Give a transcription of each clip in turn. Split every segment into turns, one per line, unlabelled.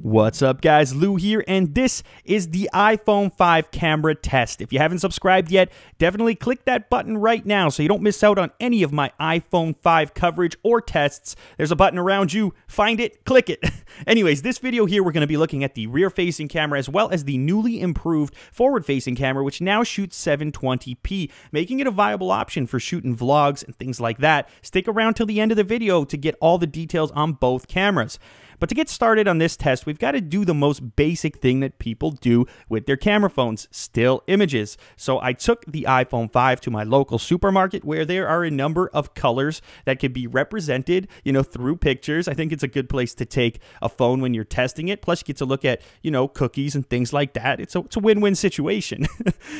What's up guys, Lou here, and this is the iPhone 5 camera test. If you haven't subscribed yet, definitely click that button right now so you don't miss out on any of my iPhone 5 coverage or tests. There's a button around you, find it, click it. Anyways, this video here we're going to be looking at the rear-facing camera as well as the newly improved forward-facing camera, which now shoots 720p, making it a viable option for shooting vlogs and things like that. Stick around till the end of the video to get all the details on both cameras. But to get started on this test, we've got to do the most basic thing that people do with their camera phones, still images. So I took the iPhone 5 to my local supermarket where there are a number of colors that can be represented, through pictures. I think it's a good place to take a phone when you're testing it. Plus you get to look at, cookies and things like that. It's a win-win situation.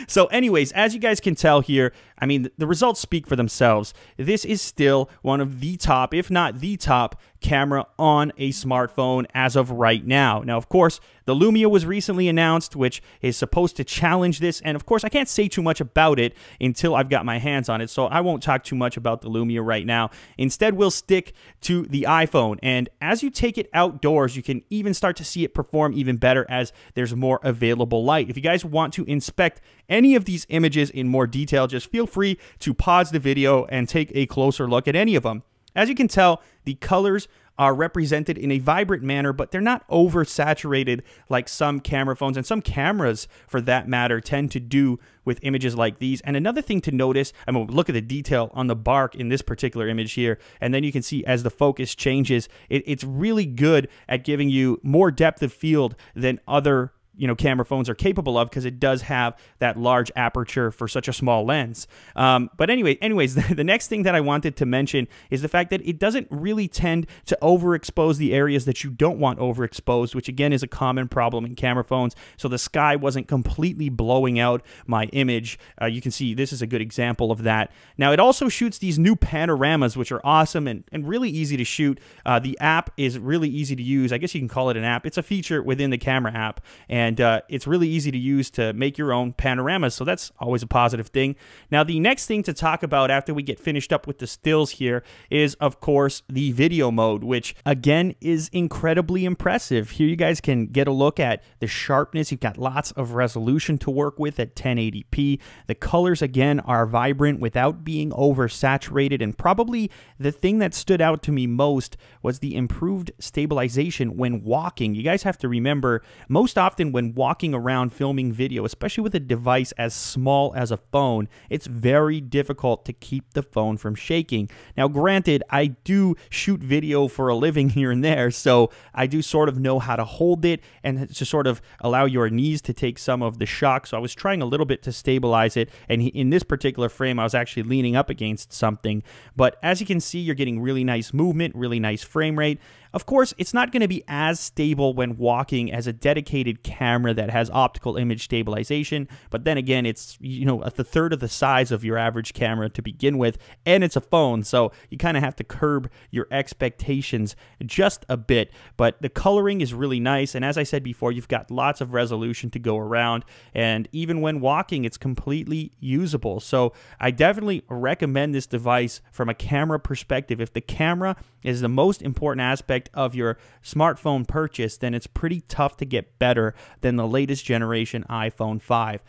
So anyways, as you guys can tell here, I mean, the results speak for themselves. This is still one of the top, if not the top, camera on a smartphone as of right now. Now, of course, the Lumia was recently announced, which is supposed to challenge this, and of course, I can't say too much about it until I've got my hands on it, so I won't talk too much about the Lumia right now. Instead, we'll stick to the iPhone, and as you take it outdoors, you can even start to see it perform even better as there's more available light. If you guys want to inspect any of these images in more detail, just feel free to pause the video and take a closer look at any of them. As you can tell, the colors are represented in a vibrant manner, but they're not oversaturated like some camera phones and some cameras, for that matter, tend to do with images like these. And another thing to notice, I'm going to look at the detail on the bark in this particular image here, and then you can see as the focus changes, it's really good at giving you more depth of field than other camera phones are capable of, because it does have that large aperture for such a small lens. But anyways, the next thing that I wanted to mention is the fact that it doesn't really tend to overexpose the areas that you don't want overexposed, which again is a common problem in camera phones. So the sky wasn't completely blowing out my image. You can see this is a good example of that. Now it also shoots these new panoramas, which are awesome and really easy to shoot. The app is really easy to use. I guess you can call it an app. It's a feature within the camera app, and it's really easy to use to make your own panoramas, so that's always a positive thing. Now, the next thing to talk about after we get finished up with the stills here is, of course, the video mode, which, again, is incredibly impressive. Here you guys can get a look at the sharpness. You've got lots of resolution to work with at 1080p. The colors, again, are vibrant without being oversaturated, and probably the thing that stood out to me most was the improved stabilization when walking. You guys have to remember, most often when walking around filming video, especially with a device as small as a phone, it's very difficult to keep the phone from shaking. Now, granted, I do shoot video for a living here and there, so I do sort of know how to hold it and to sort of allow your knees to take some of the shock. So I was trying a little bit to stabilize it, and in this particular frame, I was actually leaning up against something. But as you can see, you're getting really nice movement, really nice frame rate. Of course, it's not going to be as stable when walking as a dedicated camera that has optical image stabilization, but then again, it's, a third of the size of your average camera to begin with, and it's a phone, so you kind of have to curb your expectations just a bit. But the coloring is really nice, and as I said before, you've got lots of resolution to go around, and even when walking, it's completely usable. So I definitely recommend this device from a camera perspective. If the camera is the most important aspect of your smartphone purchase, then it's pretty tough to get better than the latest generation iPhone 5.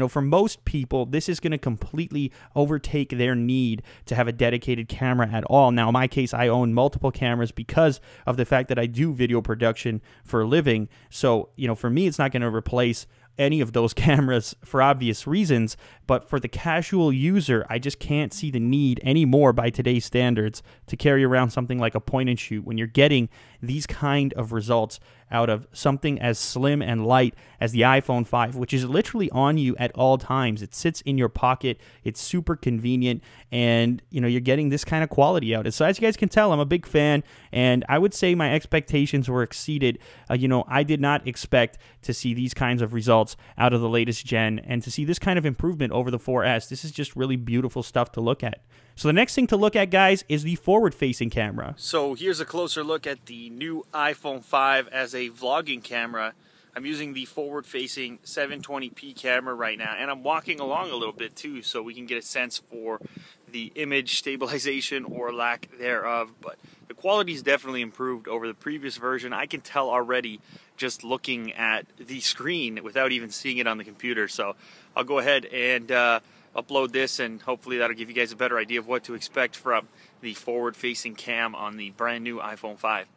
For most people, this is going to completely overtake their need to have a dedicated camera at all. Now, in my case, I own multiple cameras because of the fact that I do video production for a living. So, for me, it's not going to replace any of those cameras for obvious reasons, but for the casual user, I just can't see the need anymore by today's standards to carry around something like a point and shoot when you're getting these kind of results out of something as slim and light as the iPhone 5, which is literally on you at all times. It sits in your pocket. It's super convenient, and you're getting this kind of quality out. So as you guys can tell, I'm a big fan, and I would say my expectations were exceeded. I did not expect to see these kinds of results out of the latest gen, and to see this kind of improvement over the 4S. This is just really beautiful stuff to look at. So the next thing to look at, guys, is the forward-facing camera. So here's a closer look at the new iPhone 5 as a vlogging camera. I'm using the forward-facing 720p camera right now, and I'm walking along a little bit too, so we can get a sense for the image stabilization or lack thereof. But the quality's definitely improved over the previous version. I can tell already just looking at the screen without even seeing it on the computer. So I'll go ahead and upload this, and hopefully that'll give you guys a better idea of what to expect from the forward-facing cam on the brand new iPhone 5.